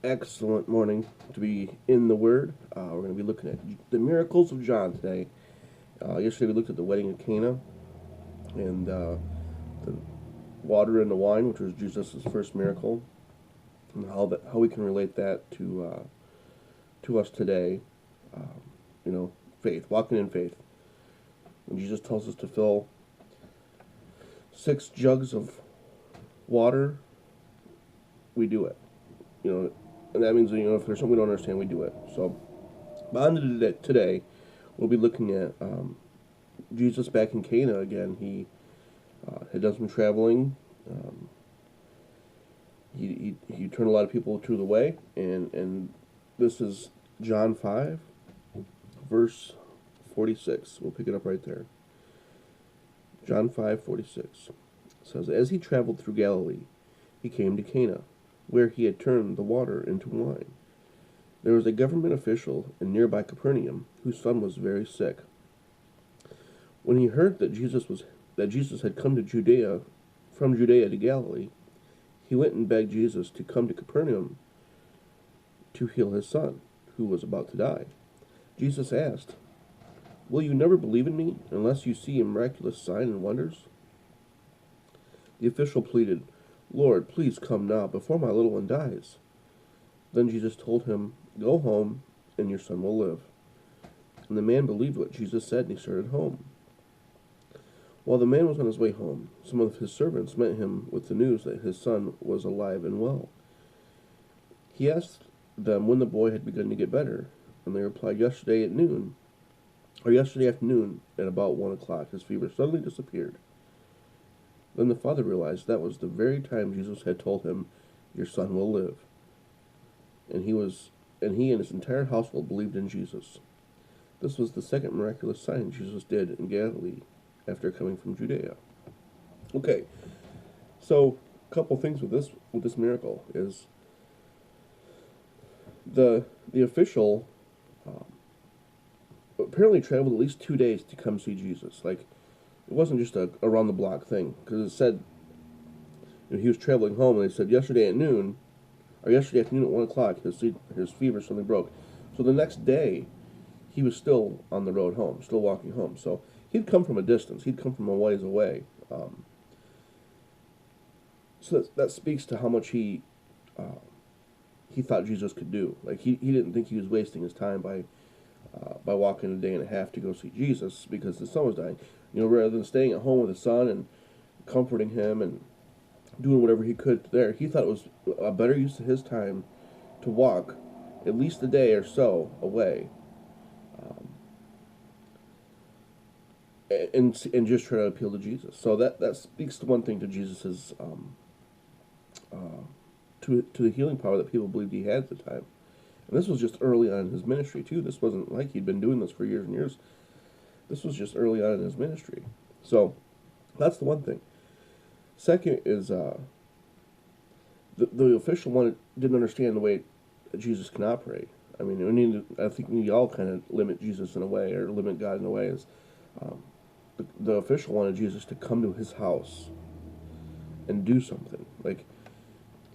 Excellent morning to be in the Word. We're going to be looking at the miracles of John today. Yesterday we looked at the wedding of Cana and the water and the wine, which was Jesus' first miracle, and how we can relate that to us today. Um, faith, walking in faith. When Jesus tells us to fill 6 jugs of water, we do it. And that means if there's something we don't understand, we do it. So, on to today, we'll be looking at Jesus back in Cana again. He had done some traveling. Um, he turned a lot of people to the way, and this is John 5, verse 46. We'll pick it up right there. John 5:46 says, "As he traveled through Galilee, he came to Cana, where he had turned the water into wine. There was a government official in nearby Capernaum whose son was very sick. When he heard that Jesus had come to Judea from Judea to Galilee, he went and begged Jesus to come to Capernaum to heal his son, who was about to die. Jesus asked, 'Will you never believe in me unless you see a miraculous sign and wonders?' The official pleaded, 'Lord, please come now, before my little one dies.' Then Jesus told him, 'Go home, and your son will live.' And the man believed what Jesus said, and he started home. While the man was on his way home, some of his servants met him with the news that his son was alive and well. He asked them when the boy had begun to get better, and they replied, 'Yesterday at noon, or yesterday afternoon at about 1 o'clock, his fever suddenly disappeared.' Then the father realized that was the very time Jesus had told him, 'Your son will live.' And he and his entire household believed in Jesus. This was the second miraculous sign Jesus did in Galilee after coming from Judea." Okay, so a couple things with this miracle is the official um, apparently traveled at least 2 days to come see Jesus. Like, it wasn't just a around the block thing, because it said he was traveling home, and they said yesterday at noon, or yesterday afternoon at 1 o'clock, his fever suddenly broke. So the next day, he was still on the road home, still walking home. So he'd come from a distance. He'd come from a ways away. So that speaks to how much he thought Jesus could do. Like, he didn't think he was wasting his time by walking a day and a half to go see Jesus because his son was dying. Rather than staying at home with his son and comforting him and doing whatever he could there, he thought it was a better use of his time to walk at least a day or so away, um, and just try to appeal to Jesus. So that speaks to one thing, to Jesus's to the healing power that people believed he had at the time. And this was just early on in his ministry too. This wasn't like he'd been doing this for years and years. This was just early on in his ministry. So that's the one thing. Second is the official one didn't understand the way that Jesus can operate. I mean, I think we all kind of limit Jesus in a way, or limit God in a way. Is um, the official wanted Jesus to come to his house and do something. Like,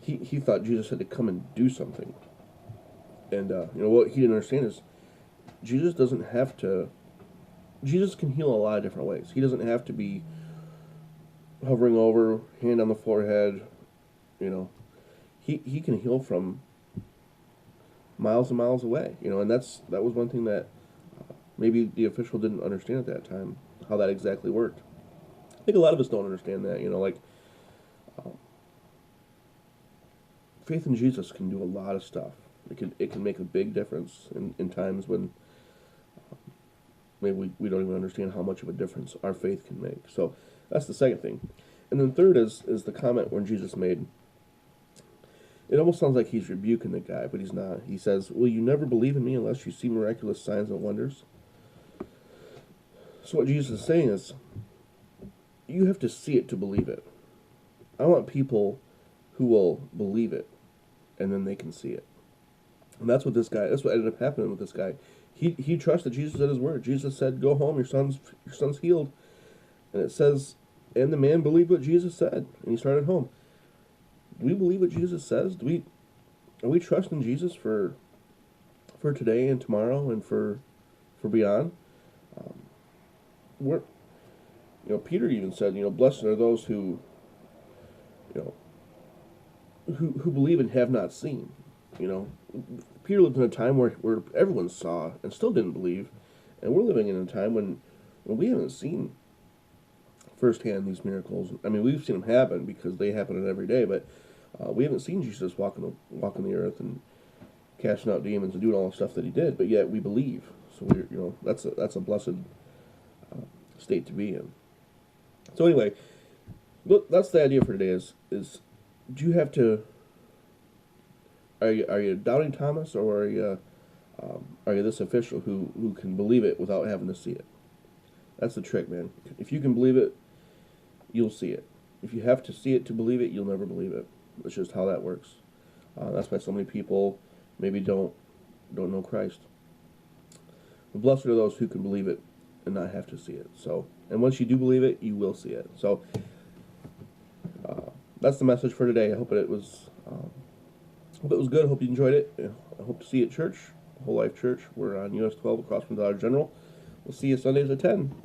he thought Jesus had to come and do something. And what he didn't understand is Jesus doesn't have to. Jesus can heal a lot of different ways. He doesn't have to be hovering over, hand on the forehead. You know, he can heal from miles and miles away. And that was one thing that maybe the official didn't understand at that time, how that exactly worked. I think a lot of us don't understand that. Like, um, faith in Jesus can do a lot of stuff. It can make a big difference in times when maybe we don't even understand how much of a difference our faith can make. So that's the second thing. And then third is the comment when Jesus made. It almost sounds like he's rebuking the guy, but he's not. He says, "Will you never believe in me unless you see miraculous signs and wonders?" So what Jesus is saying is, you have to see it to believe it. I want people who will believe it, and then they can see it. And that's what ended up happening with this guy. He trusted Jesus at his word. Jesus said, "Go home, your son's healed." And it says, and the man believed what Jesus said, and he started home. Do we believe what Jesus says? Are we trusting Jesus for today and tomorrow and for beyond? Um, we're Peter even said, blessed are those you know who believe and have not seen. You know, Peter lived in a time where everyone saw and still didn't believe, and we're living in a time when we haven't seen firsthand these miracles. I mean, we've seen them happen because they happen every day, but we haven't seen Jesus walking the earth and casting out demons and doing all the stuff that he did. But yet we believe. So that's a blessed state to be in. So anyway, look, that's the idea for today. Is do you have to? Are you doubting Thomas, or are you this official who can believe it without having to see it? That's the trick, man. If you can believe it, you'll see it. If you have to see it to believe it, you'll never believe it. That's just how that works. That's why so many people maybe don't know Christ. But blessed are those who can believe it and not have to see it. So, and once you do believe it, you will see it. So, that's the message for today. I hope it was good. I hope you enjoyed it. I hope to see you at church, Whole Life Church. We're on US 12 across from Dollar General. We'll see you Sundays at 10.